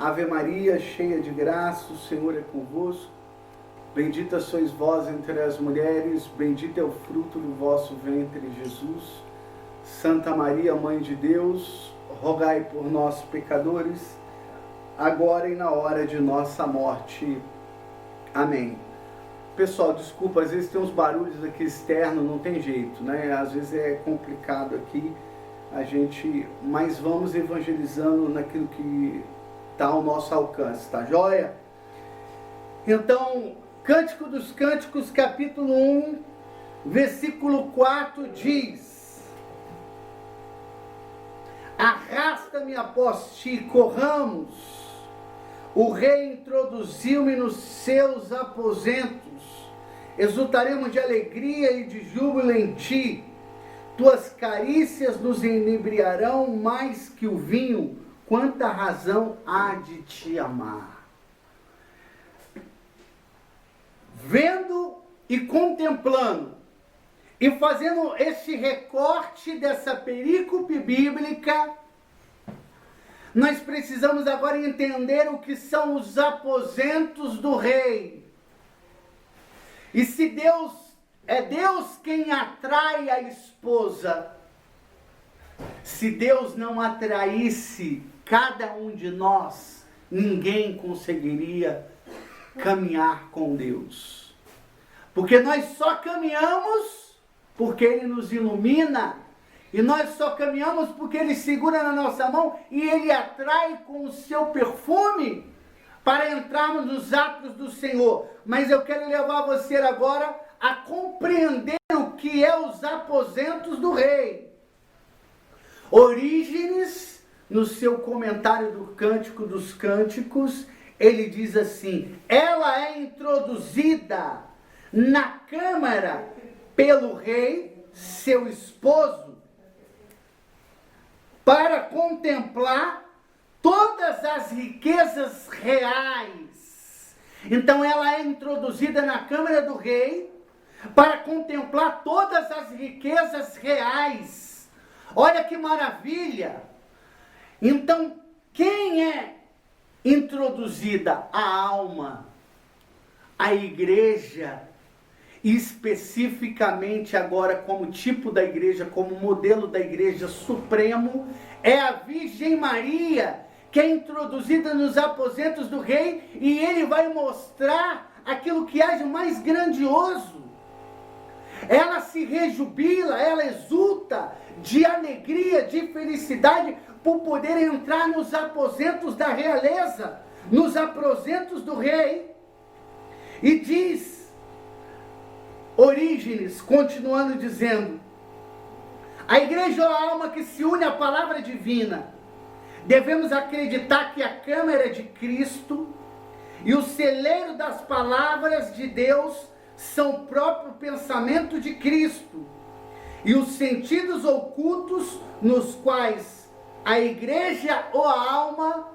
Ave Maria, cheia de graça, o Senhor é convosco. Bendita sois vós entre as mulheres, bendito é o fruto do vosso ventre, Jesus. Santa Maria, Mãe de Deus, rogai por nós, pecadores, agora e na hora de nossa morte. Amém. Pessoal, desculpa, às vezes tem uns barulhos aqui externos, não tem jeito, né? Às vezes é complicado aqui, mas vamos evangelizando naquilo que está ao nosso alcance, tá joia? Então, Cântico dos Cânticos, capítulo 1, versículo 4 diz: Arrasta-me após ti, corramos, o rei introduziu-me nos seus aposentos, exultaremos de alegria e de júbilo em ti, tuas carícias nos inebriarão mais que o vinho, quanta razão há de te amar. Vendo e contemplando, e fazendo este recorte dessa perícope bíblica, nós precisamos agora entender o que são os aposentos do rei. E se Deus é Deus quem atrai a esposa, se Deus não atraísse cada um de nós, ninguém conseguiria caminhar com Deus. Porque nós só caminhamos porque Ele nos ilumina. E nós só caminhamos porque Ele segura na nossa mão e Ele atrai com o seu perfume para entrarmos nos atos do Senhor. Mas eu quero levar você agora a compreender o que é os aposentos do rei. Orígenes, no seu comentário do Cântico dos Cânticos, ele diz assim: ela é introduzida na câmara pelo rei, seu esposo, para contemplar todas as riquezas reais. Então ela é introduzida na câmara do rei para contemplar todas as riquezas reais. Olha que maravilha! Então, quem é introduzida? A alma, a igreja, especificamente agora como tipo da igreja, como modelo da igreja supremo, é a Virgem Maria, que é introduzida nos aposentos do rei, e ele vai mostrar aquilo que há de mais grandioso. Ela se rejubila, ela exulta de alegria, de felicidade, por poder entrar nos aposentos da realeza, nos aposentos do rei. E diz Orígenes, continuando dizendo: a igreja é a alma que se une à palavra divina. Devemos acreditar que a câmara é de Cristo e o celeiro das palavras de Deus são o próprio pensamento de Cristo e os sentidos ocultos nos quais a igreja ou a alma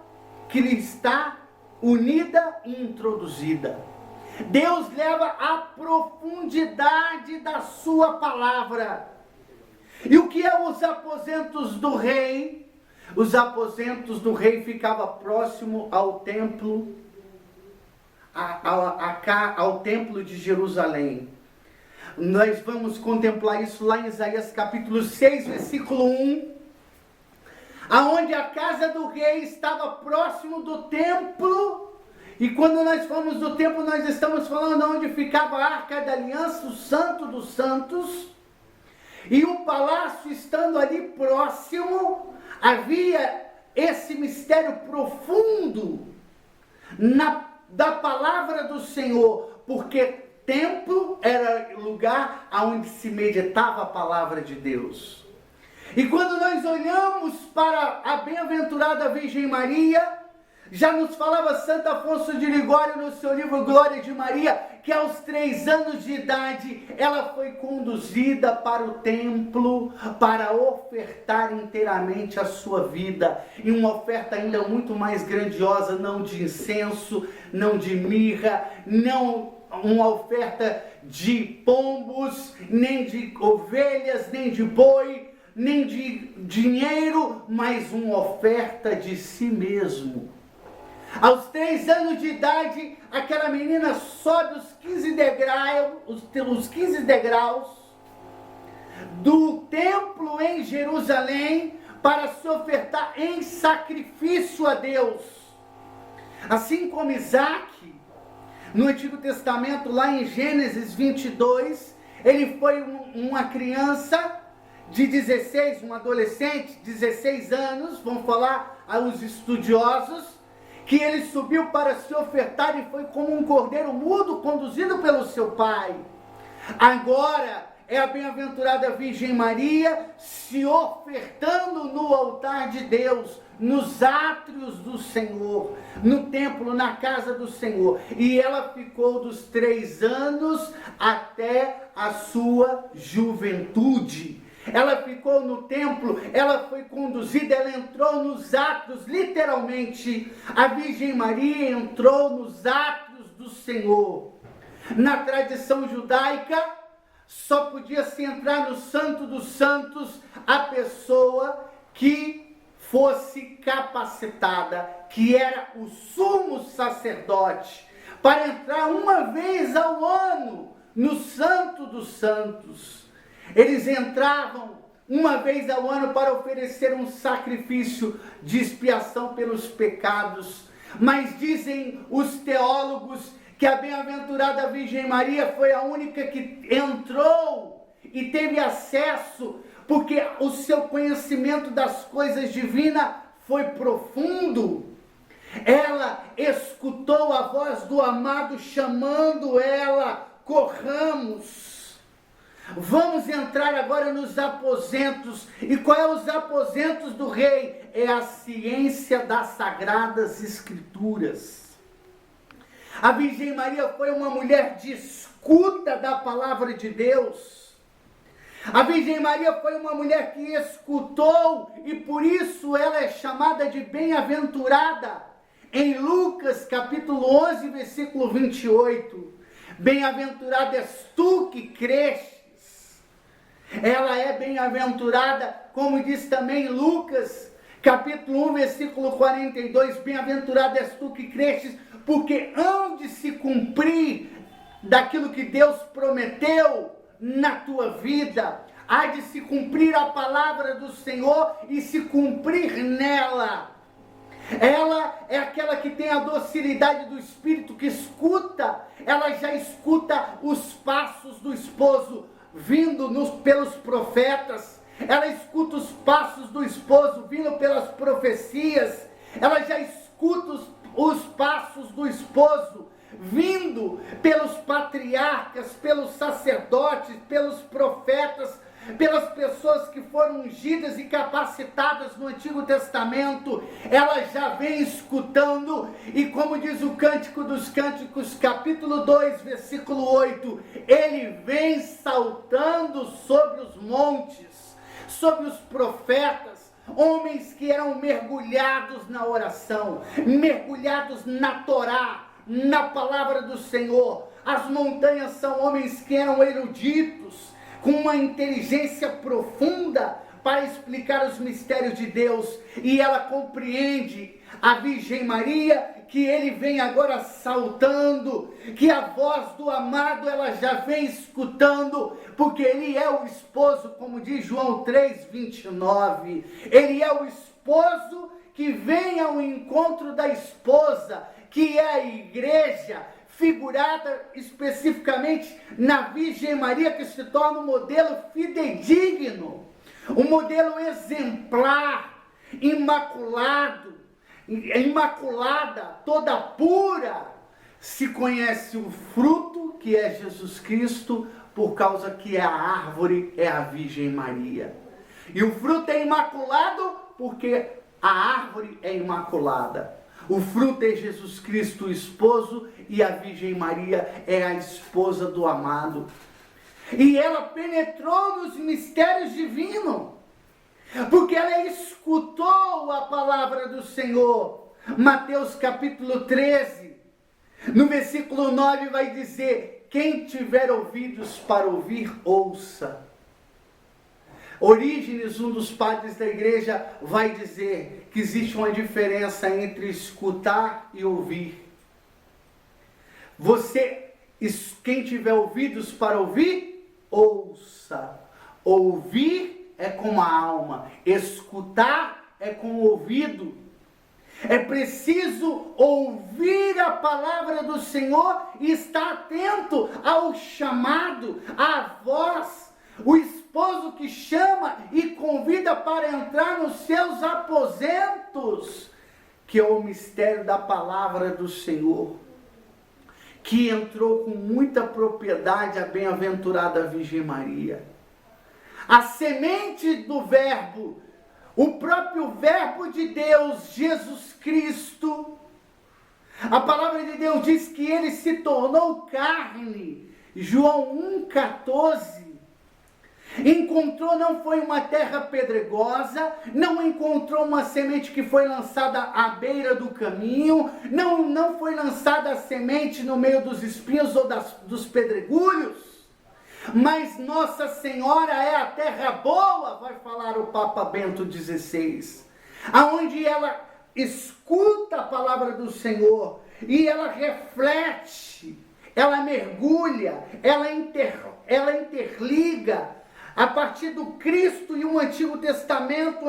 que lhe está unida e introduzida. Deus leva a profundidade da sua palavra. E o que é os aposentos do rei? Os aposentos do rei ficavam próximo ao templo, ao templo de Jerusalém. Nós vamos contemplar isso lá em Isaías capítulo 6, versículo 1, aonde a casa do rei estava próximo do templo. E quando nós falamos do templo, nós estamos falando onde ficava a Arca da Aliança, o Santo dos Santos. E o palácio estando ali próximo, havia esse mistério profundo da palavra do Senhor, porque templo era lugar onde se meditava a palavra de Deus. E quando nós olhamos para a bem-aventurada Virgem Maria, já nos falava Santo Afonso de Ligório no seu livro Glória de Maria, que aos 3 anos de idade ela foi conduzida para o templo para ofertar inteiramente a sua vida, em uma oferta ainda muito mais grandiosa, não de incenso, não de mirra, não uma oferta de pombos, nem de ovelhas, nem de boi, nem de dinheiro, mas uma oferta de si mesmo. Aos 3 anos de idade, aquela menina sobe os 15 degraus do templo em Jerusalém para se ofertar em sacrifício a Deus. Assim como Isaac, no Antigo Testamento, lá em Gênesis 22, ele foi uma criança de 16, um adolescente, 16 anos, vamos falar aos estudiosos, que ele subiu para se ofertar e foi como um cordeiro mudo conduzido pelo seu pai. Agora é a bem-aventurada Virgem Maria se ofertando no altar de Deus, nos átrios do Senhor, no templo, na casa do Senhor. E ela ficou dos 3 anos até a sua juventude. Ela ficou no templo, ela foi conduzida, ela entrou nos átrios, literalmente, a Virgem Maria entrou nos átrios do Senhor. Na tradição judaica, só podia se entrar no Santo dos Santos a pessoa que fosse capacitada, que era o sumo sacerdote, para entrar uma vez ao ano no Santo dos Santos. Eles entravam uma vez ao ano para oferecer um sacrifício de expiação pelos pecados. Mas dizem os teólogos que a bem-aventurada Virgem Maria foi a única que entrou e teve acesso, porque o seu conhecimento das coisas divinas foi profundo. Ela escutou a voz do amado chamando ela: corramos. Vamos entrar agora nos aposentos. E qual é os aposentos do rei? É a ciência das sagradas escrituras. A Virgem Maria foi uma mulher de escuta da palavra de Deus. A Virgem Maria foi uma mulher que escutou e por isso ela é chamada de bem-aventurada. Em Lucas capítulo 11, versículo 28, bem-aventurada és tu que cresces. Ela é bem-aventurada, como diz também Lucas, capítulo 1, versículo 42, bem-aventurada és tu que cresces, porque hão de se cumprir daquilo que Deus prometeu na tua vida, há de se cumprir a palavra do Senhor e se cumprir nela. Ela é aquela que tem a docilidade do Espírito, que escuta, ela já escuta os passos do esposo vindo pelos profetas, ela escuta os passos do esposo vindo pelas profecias, ela já escuta os passos do esposo vindo pelos patriarcas, pelos sacerdotes, pelos profetas, pelas pessoas que foram ungidas e capacitadas no Antigo Testamento. Ela já vem escutando, e como diz o Cântico dos Cânticos, capítulo 2, versículo 8, ele vem saltando sobre os montes, sobre os profetas, homens que eram mergulhados na oração, mergulhados na Torá, na palavra do Senhor. As montanhas são homens que eram eruditos, com uma inteligência profunda para explicar os mistérios de Deus, e ela compreende, a Virgem Maria, que ele vem agora saltando, que a voz do amado ela já vem escutando, porque ele é o esposo, como diz João 3:29, ele é o esposo que vem ao encontro da esposa, que é a igreja, figurada especificamente na Virgem Maria, que se torna um modelo fidedigno, um modelo exemplar, imaculada, toda pura. Se conhece o fruto, que é Jesus Cristo, por causa que a árvore é a Virgem Maria. E o fruto é imaculado porque a árvore é imaculada. O fruto é Jesus Cristo, o esposo, e a Virgem Maria é a esposa do amado. E ela penetrou nos mistérios divinos, porque ela escutou a palavra do Senhor. Mateus capítulo 13, no versículo 9 vai dizer: quem tiver ouvidos para ouvir, ouça. Orígenes, um dos padres da igreja, vai dizer que existe uma diferença entre escutar e ouvir. Quem tiver ouvidos para ouvir, ouça. Ouvir é com a alma, escutar é com o ouvido. É preciso ouvir a palavra do Senhor e estar atento ao chamado, à voz, o esposo que chama e convida para entrar nos seus aposentos, que é o mistério da palavra do Senhor, que entrou com muita propriedade a bem-aventurada Virgem Maria. A semente do verbo, o próprio verbo de Deus, Jesus Cristo, a palavra de Deus diz que ele se tornou carne, João 1,14, encontrou, não foi uma terra pedregosa, não encontrou uma semente que foi lançada à beira do caminho, não foi lançada a semente no meio dos espinhos ou dos pedregulhos, mas Nossa Senhora é a terra boa, vai falar o Papa Bento XVI, aonde ela escuta a palavra do Senhor e ela reflete, ela mergulha, ela interliga a partir do Cristo e o Antigo Testamento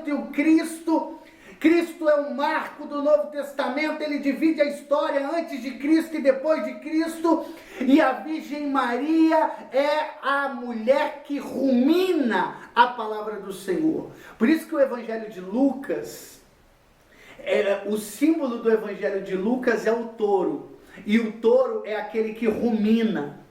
e o Cristo. Cristo é o marco do Novo Testamento, ele divide a história antes de Cristo e depois de Cristo, e a Virgem Maria é a mulher que rumina a palavra do Senhor. Por isso que o Evangelho de Lucas, o símbolo do Evangelho de Lucas é o touro, e o touro é aquele que rumina.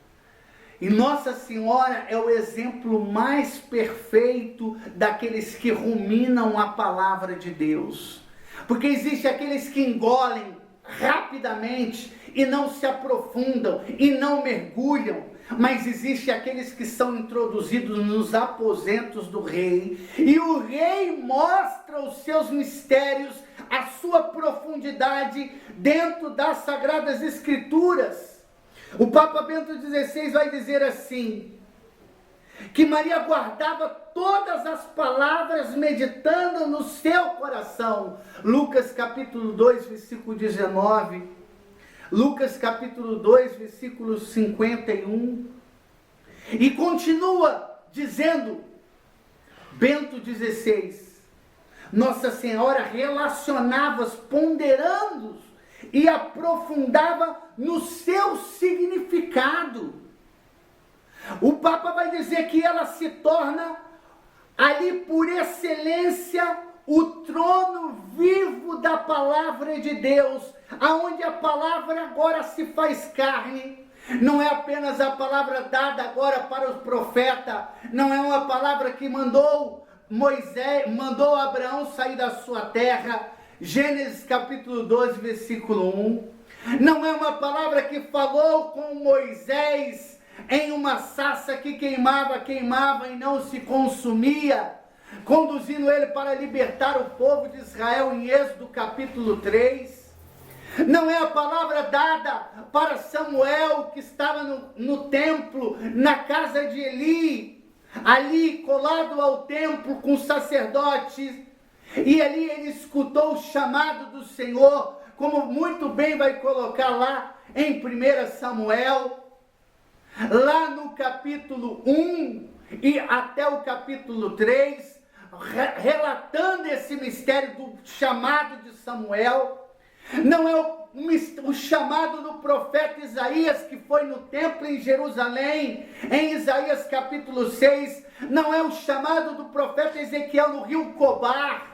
E Nossa Senhora é o exemplo mais perfeito daqueles que ruminam a palavra de Deus. Porque existe aqueles que engolem rapidamente e não se aprofundam e não mergulham. Mas existe aqueles que são introduzidos nos aposentos do rei. E o rei mostra os seus mistérios, a sua profundidade dentro das Sagradas Escrituras. O Papa Bento XVI vai dizer assim, que Maria guardava todas as palavras meditando no seu coração. Lucas capítulo 2, versículo 19. Lucas capítulo 2, versículo 51. E continua dizendo, Bento XVI, Nossa Senhora relacionava-os, ponderando-os, e aprofundava no seu significado. O Papa vai dizer que ela se torna ali por excelência o trono vivo da palavra de Deus, aonde a palavra agora se faz carne. Não é apenas a palavra dada agora para os profetas, não é uma palavra que mandou Abraão sair da sua terra, Gênesis capítulo 12, versículo 1. Não é uma palavra que falou com Moisés em uma sarça que queimava e não se consumia, conduzindo ele para libertar o povo de Israel em Êxodo capítulo 3. Não é a palavra dada para Samuel, que estava no templo, na casa de Eli, ali colado ao templo com os sacerdotes. E ali ele escutou o chamado do Senhor, como muito bem vai colocar lá em 1 Samuel, lá no capítulo 1 e até o capítulo 3, relatando esse mistério do chamado de Samuel. Não é o chamado do profeta Isaías, que foi no templo em Jerusalém, em Isaías capítulo 6. Não é o chamado do profeta Ezequiel no rio Cobar,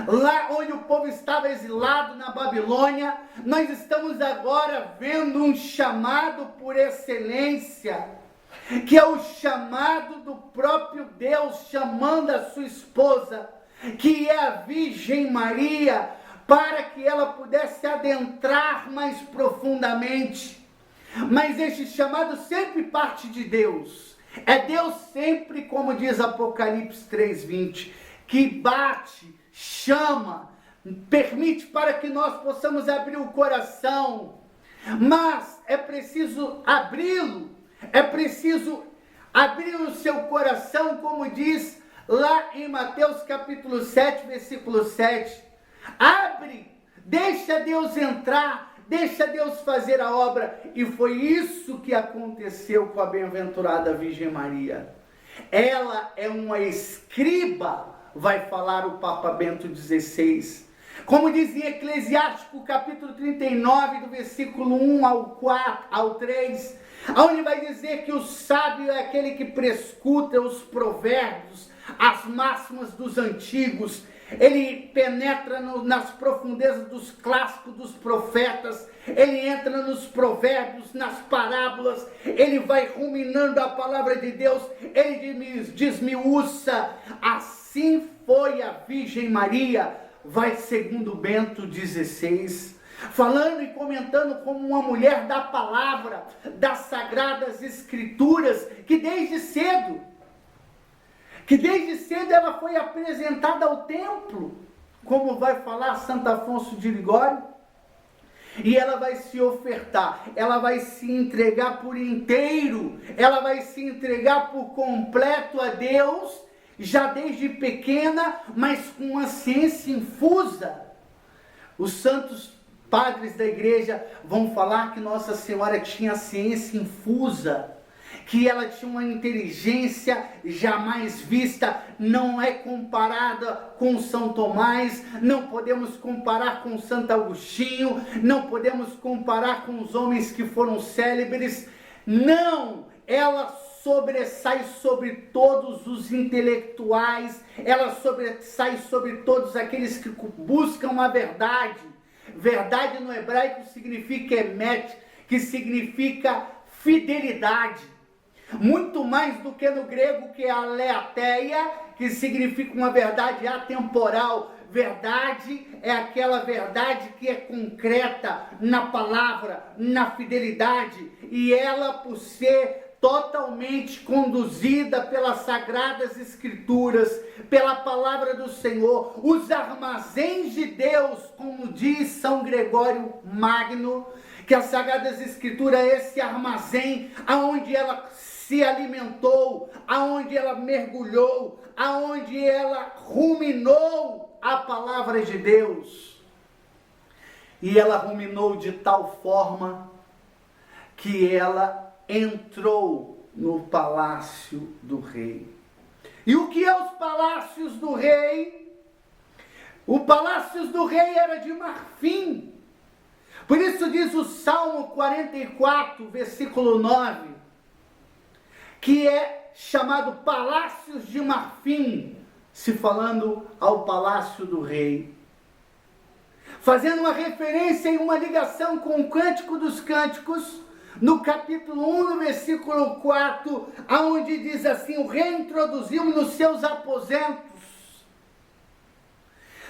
lá onde o povo estava exilado na Babilônia. Nós estamos agora vendo um chamado por excelência, que é o chamado do próprio Deus chamando a sua esposa, que é a Virgem Maria, para que ela pudesse adentrar mais profundamente. Mas este chamado sempre parte de Deus. É Deus sempre, como diz Apocalipse 3:20, que bate, chama, permite para que nós possamos abrir o coração. Mas é preciso abri-lo, é preciso abrir o seu coração, como diz lá em Mateus capítulo 7, versículo 7. Abre, deixa Deus entrar, deixa Deus fazer a obra. E foi isso que aconteceu com a bem-aventurada Virgem Maria. Ela é uma escriba, vai falar o Papa Bento XVI. Como diz em Eclesiástico capítulo 39, do versículo 1 ao 3, onde vai dizer que o sábio é aquele que prescuta os provérbios, as máximas dos antigos. Ele penetra nas profundezas dos clássicos dos profetas, ele entra nos provérbios, nas parábolas, ele vai ruminando a palavra de Deus, ele desmiuça. Assim foi a Virgem Maria, vai segundo Bento XVI, falando e comentando como uma mulher da palavra, das sagradas escrituras, que desde cedo ela foi apresentada ao templo, como vai falar Santo Afonso de Ligório, e ela vai se ofertar, ela vai se entregar por inteiro, ela vai se entregar por completo a Deus, já desde pequena, mas com uma ciência infusa. Os santos padres da igreja vão falar que Nossa Senhora tinha ciência infusa, que ela tinha uma inteligência jamais vista, não é comparada com São Tomás, não podemos comparar com Santo Agostinho, não podemos comparar com os homens que foram célebres, não, ela sobressai sobre todos os intelectuais, ela sobressai sobre todos aqueles que buscam a verdade. Verdade no hebraico significa emet, que significa fidelidade. Muito mais do que no grego, que é aletheia, que significa uma verdade atemporal. Verdade é aquela verdade que é concreta na palavra, na fidelidade. E ela, por ser totalmente conduzida pelas Sagradas Escrituras, pela palavra do Senhor, os armazéns de Deus, como diz São Gregório Magno, que as Sagradas Escrituras é esse armazém aonde ela se alimentou, aonde ela mergulhou, aonde ela ruminou a palavra de Deus. E ela ruminou de tal forma que ela entrou no palácio do rei. E o que é os palácios do rei? O palácio do rei era de marfim. Por isso diz o Salmo 44, versículo 9, que é chamado palácios de marfim, se falando ao palácio do rei. Fazendo uma referência e uma ligação com o Cântico dos Cânticos, no capítulo 1, no versículo 4, aonde diz assim: o rei introduziu-me nos seus aposentos.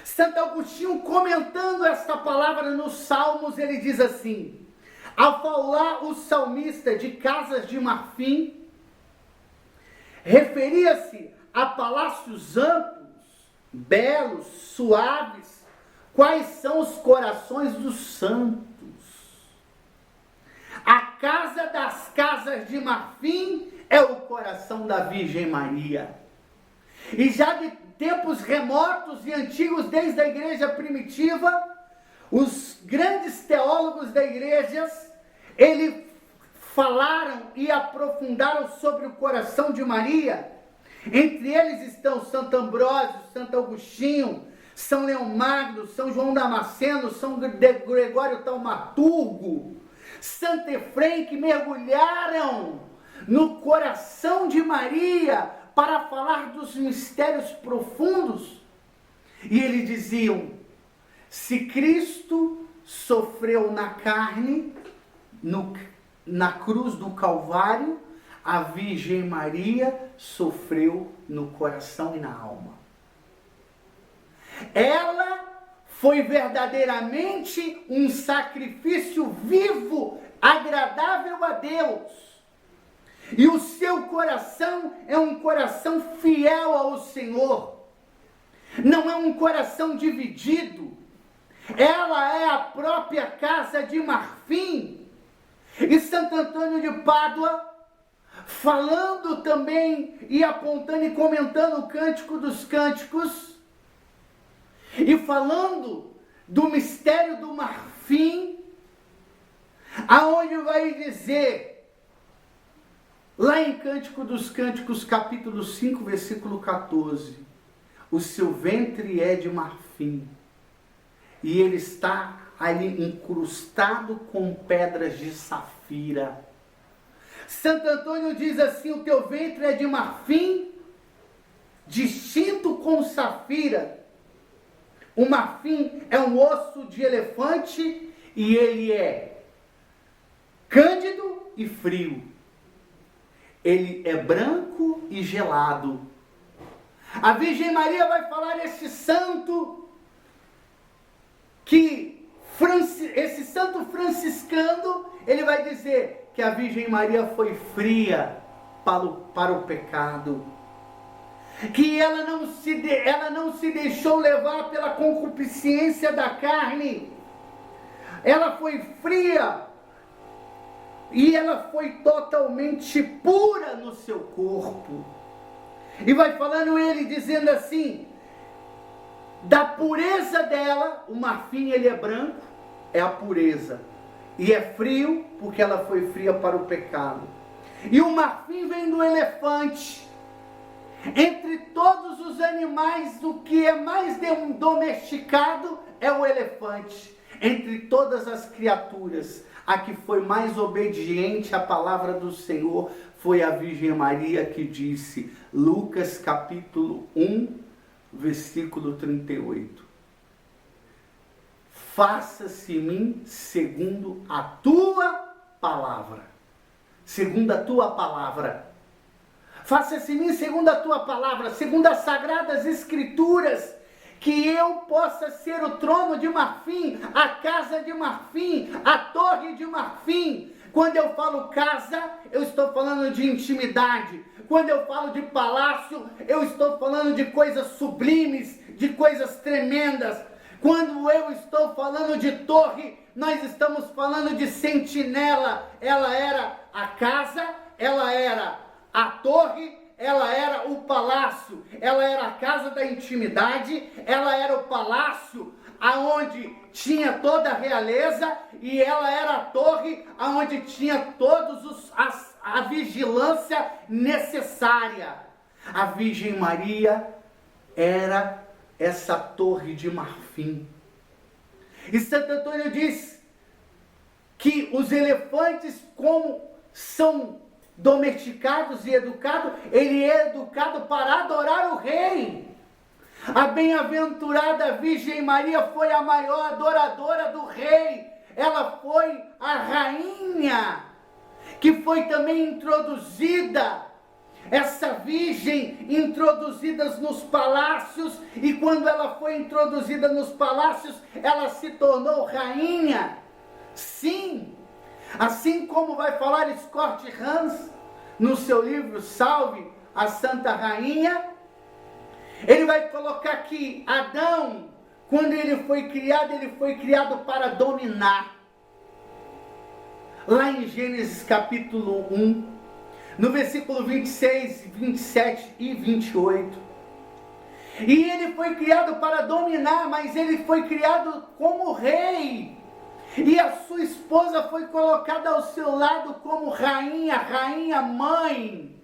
Santo Agostinho, comentando esta palavra nos Salmos, ele diz assim: ao falar o salmista de casas de marfim, referia-se a palácios amplos, belos, suaves, quais são os corações dos santos. A casa das casas de marfim é o coração da Virgem Maria. E já de tempos remotos e antigos, desde a igreja primitiva, os grandes teólogos da igreja, eles falaram e aprofundaram sobre o coração de Maria. Entre eles estão Santo Ambrósio, Santo Agostinho, São Leão Magno, São João Damasceno, São Gregório Taumaturgo, Santo Efrem, que mergulharam no coração de Maria para falar dos mistérios profundos. E eles diziam: se Cristo sofreu na carne, na cruz do Calvário, a Virgem Maria sofreu no coração e na alma. Ela foi verdadeiramente um sacrifício vivo, agradável a Deus. E o seu coração é um coração fiel ao Senhor. Não é um coração dividido. Ela é a própria casa de marfim. E Santo Antônio de Pádua falando também e apontando e comentando o Cântico dos Cânticos, e falando do mistério do marfim, aonde vai dizer, lá em Cântico dos Cânticos, capítulo 5, versículo 14, o seu ventre é de marfim, e ele está ali incrustado com pedras de safira. Santo Antônio diz assim, o teu ventre é de marfim, distinto com safira. O marfim é um osso de elefante e ele é cândido e frio. Ele é branco e gelado. A Virgem Maria vai falar esse santo esse santo franciscano, ele vai dizer que a Virgem Maria foi fria para o pecado, que ela não se deixou levar pela concupiscência da carne, ela foi fria e ela foi totalmente pura no seu corpo. E vai falando ele, dizendo assim, da pureza dela, o marfim ele é branco, é a pureza, e é frio, porque ela foi fria para o pecado. E o marfim vem do elefante. Entre todos os animais, o que é mais domesticado é o elefante. Entre todas as criaturas, a que foi mais obediente à palavra do Senhor foi a Virgem Maria, que disse, Lucas capítulo 1, versículo 38. Faça-se em mim segundo a tua palavra. Segundo a tua palavra. Faça-se em mim segundo a tua palavra, segundo as sagradas escrituras, que eu possa ser o trono de marfim, a casa de marfim, a torre de marfim. Quando eu falo casa, eu estou falando de intimidade. Quando eu falo de palácio, eu estou falando de coisas sublimes, de coisas tremendas. Quando eu estou falando de torre, nós estamos falando de sentinela. Ela era a casa, ela era a torre, ela era o palácio, ela era a casa da intimidade, ela era o palácio aonde tinha toda a realeza, e ela era a torre aonde tinha a vigilância necessária. A Virgem Maria era essa torre de marfim. E Santo Antônio diz que os elefantes, como são domesticados e educados, ele é educado para adorar o rei. A bem-aventurada Virgem Maria foi a maior adoradora do rei. Ela foi a rainha, que foi também introduzida, essa virgem introduzida nos palácios, e quando ela foi introduzida nos palácios, ela se tornou rainha. Sim, assim como vai falar Scott Hans no seu livro Salve a Santa Rainha, ele vai colocar que Adão, quando ele foi criado para dominar. Lá em Gênesis capítulo 1, no versículo 26, 27 e 28. E ele foi criado para dominar, mas ele foi criado como rei. E a sua esposa foi colocada ao seu lado como rainha mãe.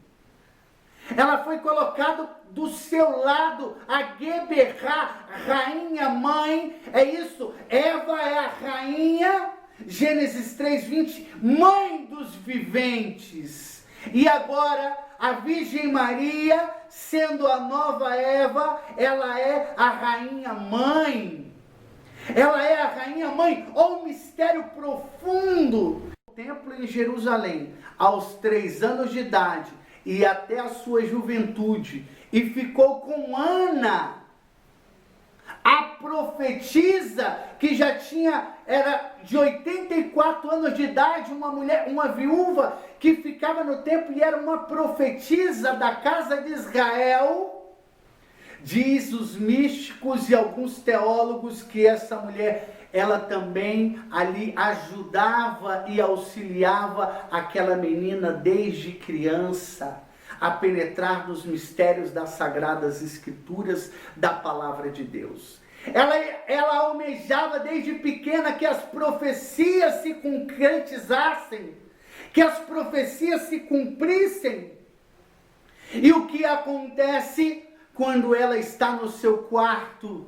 Ela foi colocada do seu lado, a Geberá, rainha mãe. É isso, Eva é a rainha, Gênesis 3:20, mãe dos viventes. E agora a Virgem Maria, sendo a nova Eva, ela é a rainha mãe. Ela é a rainha mãe. Olha o mistério profundo. O templo em Jerusalém, aos 3 anos de idade e até a sua juventude, e ficou com Ana, a profetisa, que já era de 84 anos de idade, uma mulher, uma viúva, que ficava no templo e era uma profetisa da casa de Israel. Diz os místicos e alguns teólogos que essa mulher ela também ali ajudava e auxiliava aquela menina desde criança a penetrar nos mistérios das Sagradas Escrituras, da Palavra de Deus. Ela almejava desde pequena que as profecias se concretizassem, que as profecias se cumprissem. E o que acontece quando ela está no seu quarto?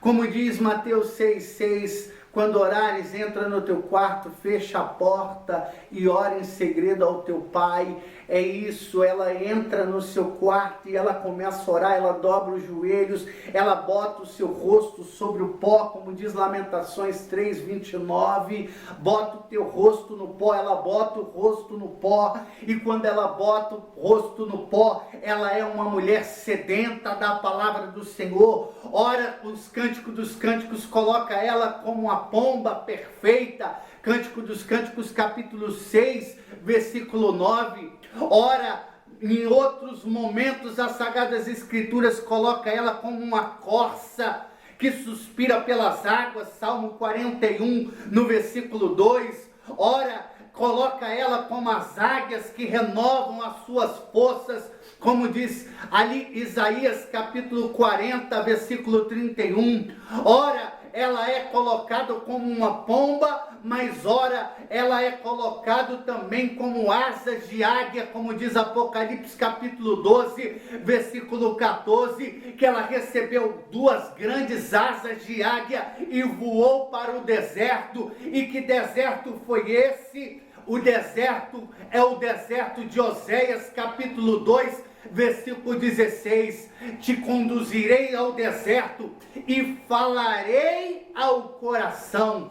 Como diz Mateus 6,6, quando orares, entra no teu quarto, fecha a porta e ora em segredo ao teu pai. É isso, ela entra no seu quarto e ela começa a orar, ela dobra os joelhos, ela bota o seu rosto sobre o pó, como diz Lamentações 3:29, bota o teu rosto no pó, ela bota o rosto no pó, e quando ela bota o rosto no pó, ela é uma mulher sedenta da palavra do Senhor. Ora, os Cânticos dos Cânticos coloca ela como uma pomba perfeita, Cântico dos Cânticos capítulo 6, versículo 9. Ora, em outros momentos as Sagradas Escrituras coloca ela como uma corça que suspira pelas águas, Salmo 41, no versículo 2. Ora, coloca ela como as águias que renovam as suas forças, como diz ali Isaías capítulo 40, versículo 31. Ora, ela é colocada como uma pomba, mas ora, ela é colocada também como asas de águia, como diz Apocalipse capítulo 12, versículo 14, que ela recebeu 2 grandes asas de águia e voou para o deserto. E que deserto foi esse? O deserto é o deserto de Oséias capítulo 2, versículo 16, te conduzirei ao deserto e falarei ao coração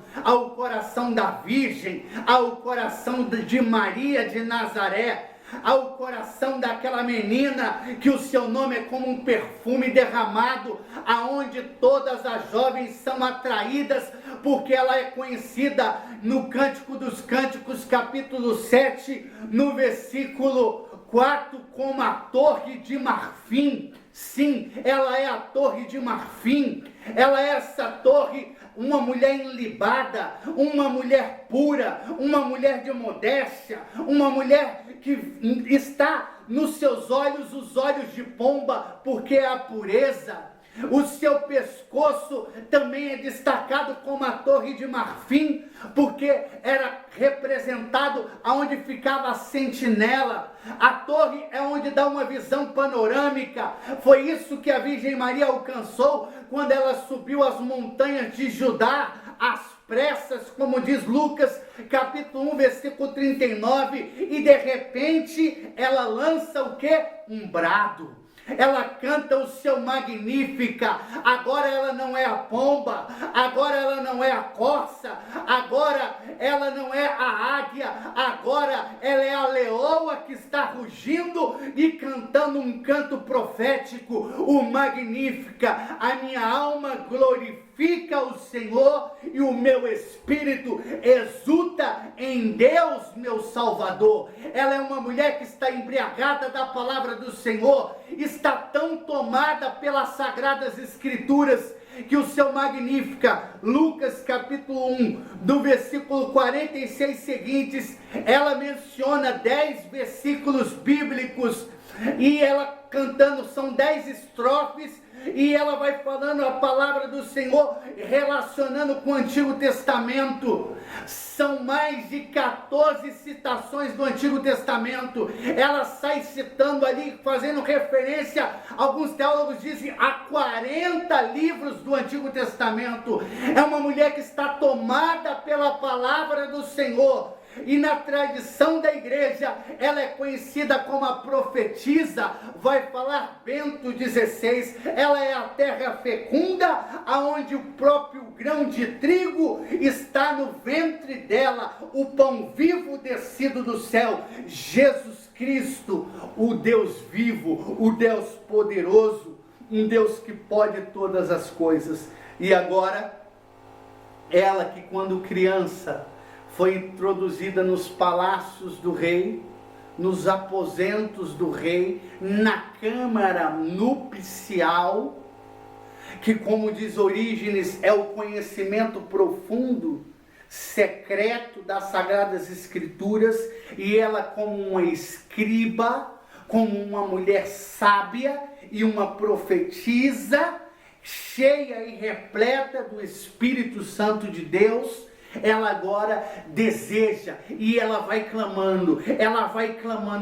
da Virgem, ao coração de Maria de Nazaré, ao coração daquela menina que o seu nome é como um perfume derramado, aonde todas as jovens são atraídas, porque ela é conhecida no Cântico dos Cânticos, capítulo 7, no versículo 4, como a torre de marfim. Sim, ela é a torre de marfim. Ela é essa torre, uma mulher ilibada, uma mulher pura, uma mulher de modéstia, uma mulher que está nos seus olhos, os olhos de pomba, porque é a pureza. O seu pescoço também é destacado como a torre de marfim, porque era representado aonde ficava a sentinela. A torre é onde dá uma visão panorâmica. Foi isso que a Virgem Maria alcançou quando ela subiu as montanhas de Judá, às pressas, como diz Lucas, capítulo 1, versículo 39, e de repente ela lança o quê? Um brado. Ela canta o seu Magnífica. Agora ela não é a pomba, agora ela não é a corça, agora ela não é a águia, agora ela é a leoa que está rugindo e cantando um canto profético, o Magnífica. A minha alma glorifica o Senhor e o meu espírito exulta em Deus, meu Salvador. Ela é uma mulher que está embriagada da palavra do Senhor, está tão tomada pelas Sagradas Escrituras, que o seu Magnífica, Lucas capítulo 1, do versículo 46 seguintes, ela menciona 10 versículos bíblicos, e ela cantando, são 10 estrofes, e ela vai falando a palavra do Senhor, relacionando com o Antigo Testamento. São mais de 14 citações do Antigo Testamento. Ela sai citando ali, fazendo referência, alguns teólogos dizem, a 40 livros do Antigo Testamento. É uma mulher que está tomada pela palavra do Senhor. E na tradição da igreja, ela é conhecida como a profetisa. Vai falar Bento XVI, ela é a terra fecunda, aonde o próprio grão de trigo está no ventre dela, o pão vivo descido do céu, Jesus Cristo, o Deus vivo, o Deus poderoso, um Deus que pode todas as coisas. E agora, ela que quando criança foi introduzida nos palácios do rei, nos aposentos do rei, na câmara nupcial, que, como diz Orígenes, é o conhecimento profundo, secreto das Sagradas Escrituras, e ela, como uma escriba, como uma mulher sábia e uma profetisa, cheia e repleta do Espírito Santo de Deus, ela agora deseja, e ela vai clamando,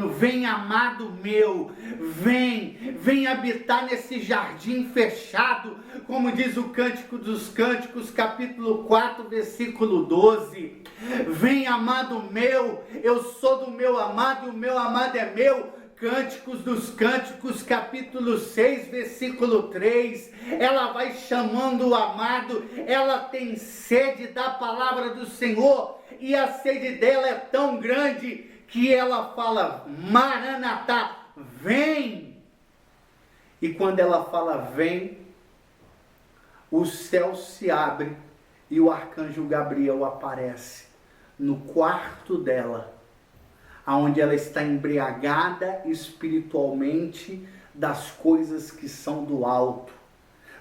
vem, amado meu, vem habitar nesse jardim fechado, como diz o Cântico dos Cânticos, capítulo 4, versículo 12, vem, amado meu, eu sou do meu amado, e o meu amado é meu. Cânticos dos Cânticos, capítulo 6, versículo 3, ela vai chamando o amado, ela tem sede da palavra do Senhor, e a sede dela é tão grande, que ela fala, Maranatá, vem! E quando ela fala, vem, o céu se abre, e o arcanjo Gabriel aparece no quarto dela, aonde ela está embriagada espiritualmente das coisas que são do alto,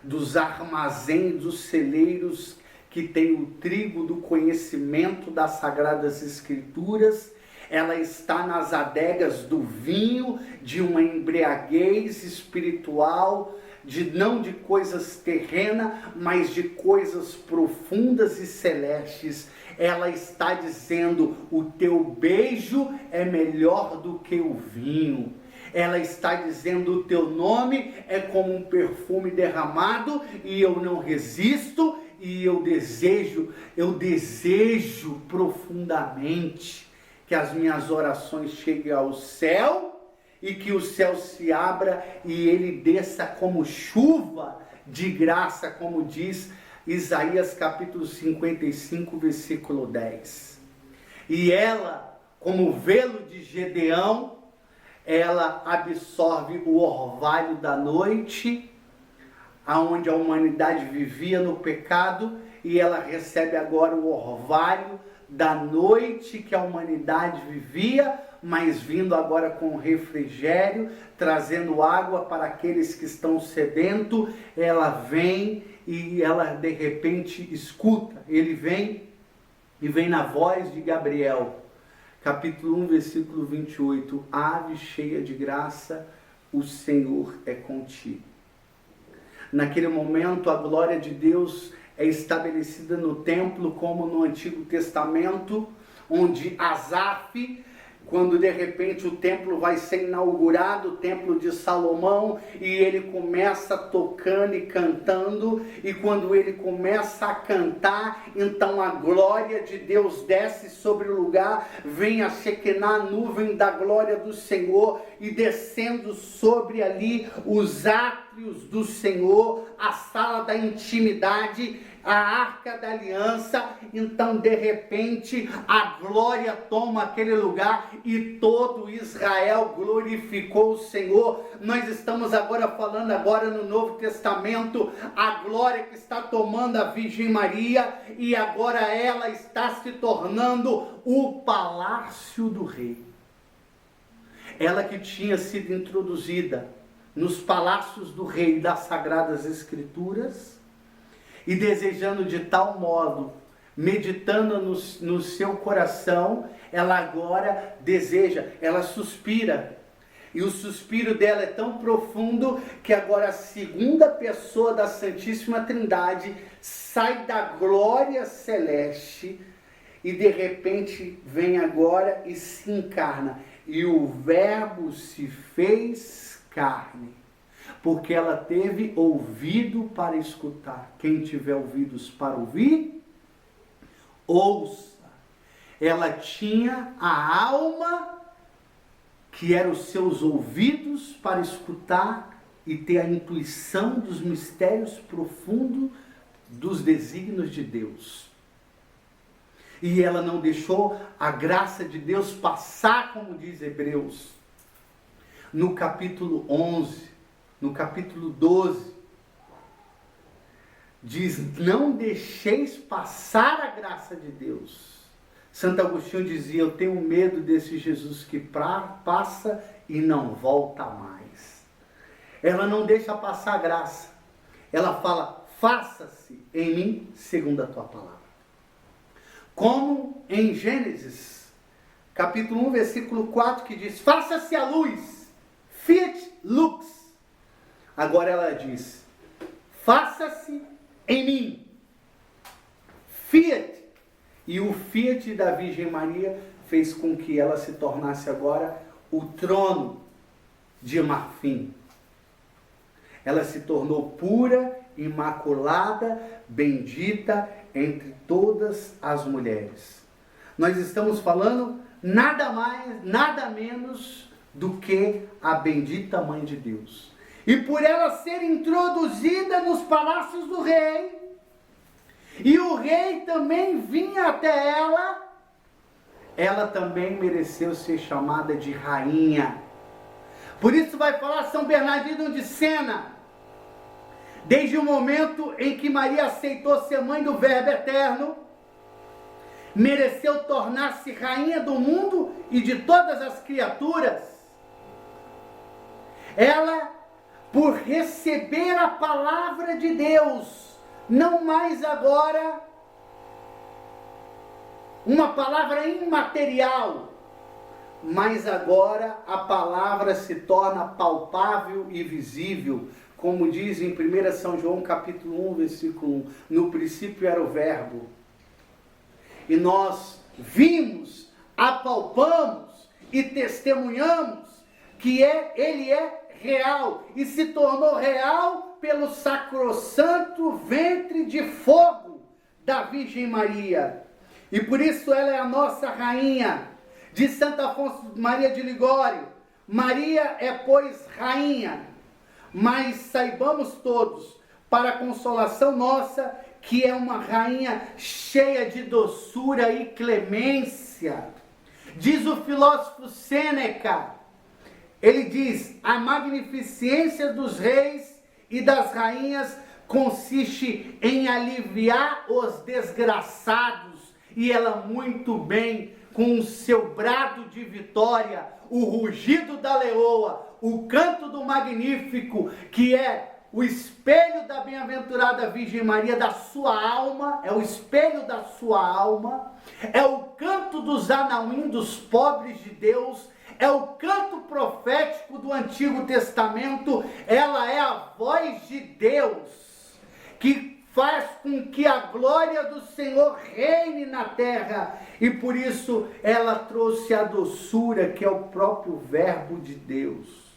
dos armazéns, dos celeiros que tem o trigo do conhecimento das Sagradas Escrituras. Ela está nas adegas do vinho, de uma embriaguez espiritual, não de coisas terrenas, mas de coisas profundas e celestes. Ela está dizendo, o teu beijo é melhor do que o vinho. Ela está dizendo, o teu nome é como um perfume derramado, e eu não resisto, e eu desejo profundamente que as minhas orações cheguem ao céu, e que o céu se abra e ele desça como chuva de graça, como diz Isaías capítulo 55, versículo 10. E ela, como velo de Gedeão, ela absorve o orvalho da noite, aonde a humanidade vivia no pecado, e ela recebe agora o orvalho da noite que a humanidade vivia, mas vindo agora com refrigério, trazendo água para aqueles que estão sedentos. Ela vem e ela de repente escuta, ele vem e vem na voz de Gabriel, capítulo 1, versículo 28, ave cheia de graça, o Senhor é contigo. Naquele momento a glória de Deus é estabelecida no templo, como no Antigo Testamento, onde Asaf, quando de repente o templo vai ser inaugurado, o templo de Salomão, e ele começa tocando e cantando, e quando ele começa a cantar, então a glória de Deus desce sobre o lugar, vem a Shekinah, a nuvem da glória do Senhor, e descendo sobre ali os átrios do Senhor, a sala da intimidade, a arca da aliança. Então de repente a glória toma aquele lugar e todo Israel glorificou o Senhor. Nós estamos agora falando no Novo Testamento, a glória que está tomando a Virgem Maria, e agora ela está se tornando o palácio do rei. Ela que tinha sido introduzida nos palácios do rei das Sagradas Escrituras, e desejando de tal modo, meditando no seu coração, ela agora deseja, ela suspira. E o suspiro dela é tão profundo que agora a segunda pessoa da Santíssima Trindade sai da glória celeste e de repente vem agora e se encarna. E o Verbo se fez carne. Porque ela teve ouvido para escutar. Quem tiver ouvidos para ouvir, ouça. Ela tinha a alma, que eram os seus ouvidos para escutar e ter a intuição dos mistérios profundos dos desígnios de Deus. E ela não deixou a graça de Deus passar, como diz Hebreus. No capítulo 11, no capítulo 12, diz, não deixeis passar a graça de Deus. Santo Agostinho dizia, eu tenho medo desse Jesus que passa e não volta mais. Ela não deixa passar a graça. ela fala: faça-se em mim segundo a tua palavra. Como em Gênesis, capítulo 1, versículo 4, que diz: faça-se a luz, fiat lux. Agora ela diz: faça-se em mim, fiat. E o fiat da Virgem Maria fez com que ela se tornasse agora o trono de marfim. Ela se tornou pura, imaculada, bendita entre todas as mulheres. Nós estamos falando nada mais, nada menos do que a bendita Mãe de Deus. E por ela ser introduzida nos palácios do rei, e o rei também vinha até ela, ela também mereceu ser chamada de rainha. Por isso vai falar São Bernardino de Sena: desde o momento em que Maria aceitou ser mãe do Verbo eterno, mereceu tornar-se rainha do mundo e de todas as criaturas. Ela, por receber a palavra de Deus, não mais agora uma palavra imaterial, mas agora a palavra se torna palpável e visível, como diz em 1 São João capítulo 1, versículo 1, no princípio era o Verbo. E nós vimos, apalpamos e testemunhamos que ele é real, e se tornou real pelo sacrossanto ventre de fogo da Virgem Maria. E por isso ela é a nossa rainha. De Santo Afonso Maria de Ligório: Maria é, pois, rainha, mas saibamos todos, para a consolação nossa, que é uma rainha cheia de doçura e clemência. Diz o filósofo Sêneca, ele diz: a magnificência dos reis e das rainhas consiste em aliviar os desgraçados, e ela muito bem, com o seu brado de vitória, o rugido da leoa, o canto do magnífico, que é o espelho da bem-aventurada Virgem Maria, da sua alma, é o espelho da sua alma, é o canto dos anauim, dos pobres de Deus, é o canto profético do Antigo Testamento. Ela é a voz de Deus, que faz com que a glória do Senhor reine na terra, e por isso ela trouxe a doçura, que é o próprio Verbo de Deus.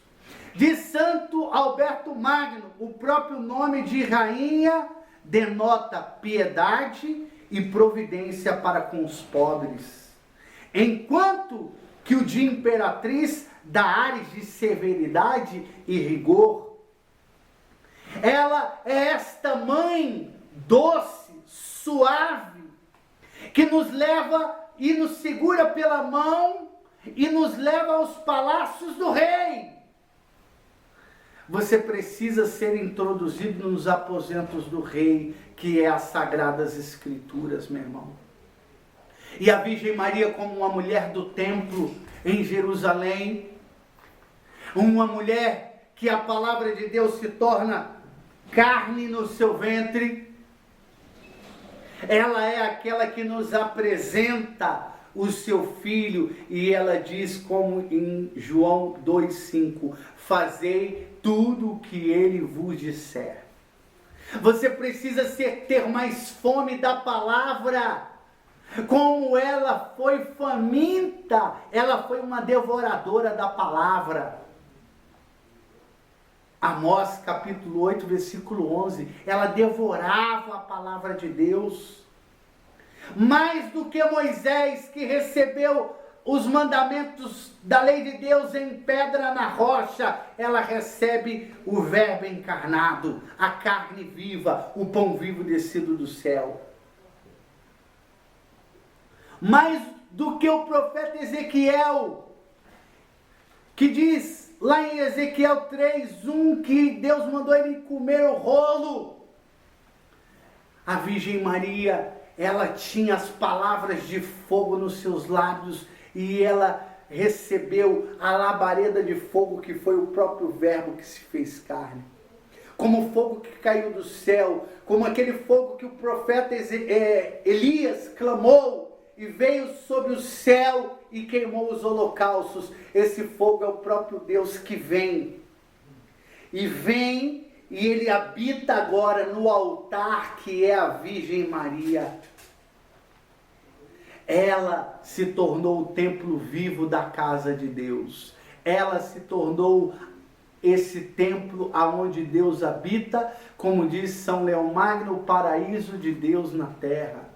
De Santo Alberto Magno, o próprio nome de rainha denota piedade e providência para com os pobres, enquanto que o de imperatriz dá ares de severidade e rigor. Ela é esta mãe doce, suave, que nos leva e nos segura pela mão e nos leva aos palácios do rei. Você precisa ser introduzido nos aposentos do rei, que é as Sagradas Escrituras, meu irmão. E a Virgem Maria, como uma mulher do templo em Jerusalém, uma mulher que a palavra de Deus se torna carne no seu ventre, ela é aquela que nos apresenta o seu filho, e ela diz, como em João 2,5, fazei tudo o que ele vos disser. Você precisa ter mais fome da palavra. Como ela foi faminta, ela foi uma devoradora da palavra. Amós capítulo 8, versículo 11, ela devorava a palavra de Deus. Mais do que Moisés, que recebeu os mandamentos da lei de Deus em pedra na rocha, ela recebe o Verbo encarnado, a carne viva, o pão vivo descido do céu. Mais do que o profeta Ezequiel, que diz lá em Ezequiel 3:1 que Deus mandou ele comer o rolo. A Virgem Maria, ela tinha as palavras de fogo nos seus lábios, e ela recebeu a labareda de fogo, que foi o próprio Verbo que se fez carne. como fogo que caiu do céu, como aquele fogo que o profeta Elias clamou e veio sobre o céu e queimou os holocaustos. Esse fogo é o próprio Deus que vem. E vem e ele habita agora no altar que é a Virgem Maria. Ela se tornou o templo vivo da casa de Deus. Ela se tornou esse templo aonde Deus habita, como diz São Leão Magno, o paraíso de Deus na terra.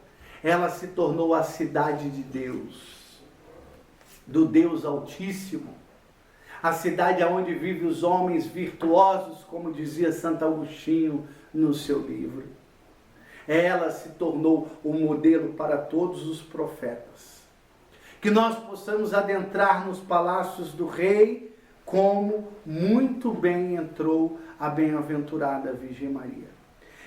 Ela se tornou a cidade de Deus, do Deus Altíssimo. A cidade aonde vivem os homens virtuosos, como dizia Santo Agostinho no seu livro. Ela se tornou o modelo para todos os profetas. Que nós possamos adentrar nos palácios do Rei, como muito bem entrou a bem-aventurada Virgem Maria.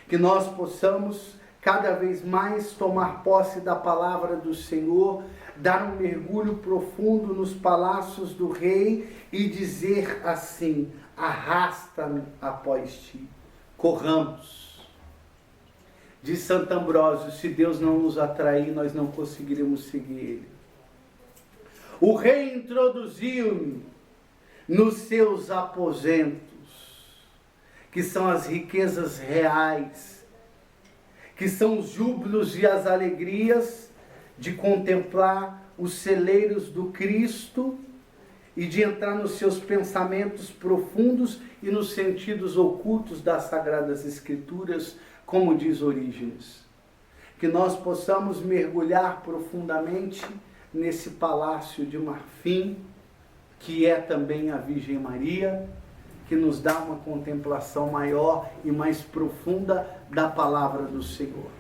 Que nós possamos cada vez mais tomar posse da palavra do Senhor, dar um mergulho profundo nos palácios do Rei e dizer assim: arrasta-me após ti, corramos. Diz Santo Ambrósio: se Deus não nos atrair, nós não conseguiremos seguir Ele. O Rei introduziu-me nos seus aposentos, que são as riquezas reais, que são os júbilos e as alegrias de contemplar os celeiros do Cristo e de entrar nos seus pensamentos profundos e nos sentidos ocultos das Sagradas Escrituras, como diz Orígenes. Que nós possamos mergulhar profundamente nesse palácio de marfim, que é também a Virgem Maria, que nos dá uma contemplação maior e mais profunda da palavra do Senhor.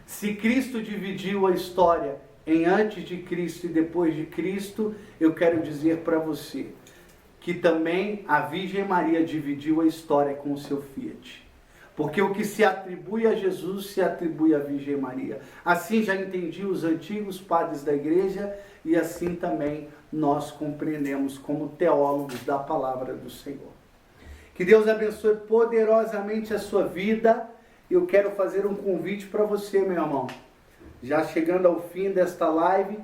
Se Cristo dividiu a história em antes de Cristo e depois de Cristo, eu quero dizer para você que também a Virgem Maria dividiu a história com o seu Fiat. Porque o que se atribui a Jesus se atribui à Virgem Maria. Assim já entendiam os antigos padres da igreja e assim também nós compreendemos como teólogos da palavra do Senhor. Que Deus abençoe poderosamente a sua vida. Eu quero fazer um convite para você, meu irmão. Já chegando ao fim desta live,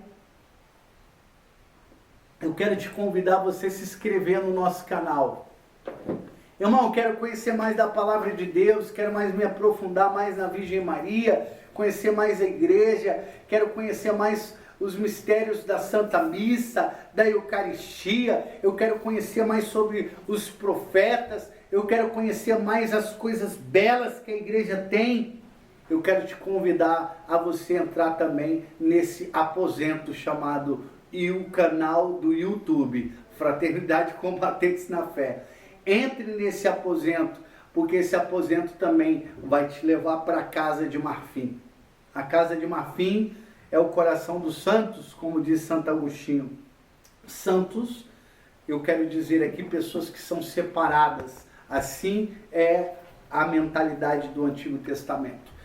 eu quero te convidar a você se inscrever no nosso canal. Irmão, quero conhecer mais da palavra de Deus, quero mais me aprofundar mais na Virgem Maria, conhecer mais a igreja, quero conhecer mais os mistérios da Santa Missa, da Eucaristia, eu quero conhecer mais sobre os profetas, eu quero conhecer mais as coisas belas que a igreja tem. Eu quero te convidar a você entrar também nesse aposento chamado o canal do YouTube, Fraternidade Combatentes na Fé. Entre nesse aposento, porque esse aposento também vai te levar para a Casa de Marfim. A Casa de Marfim é o coração dos santos, como diz Santo Agostinho. Santos, eu quero dizer aqui, pessoas que são separadas. Assim é a mentalidade do Antigo Testamento.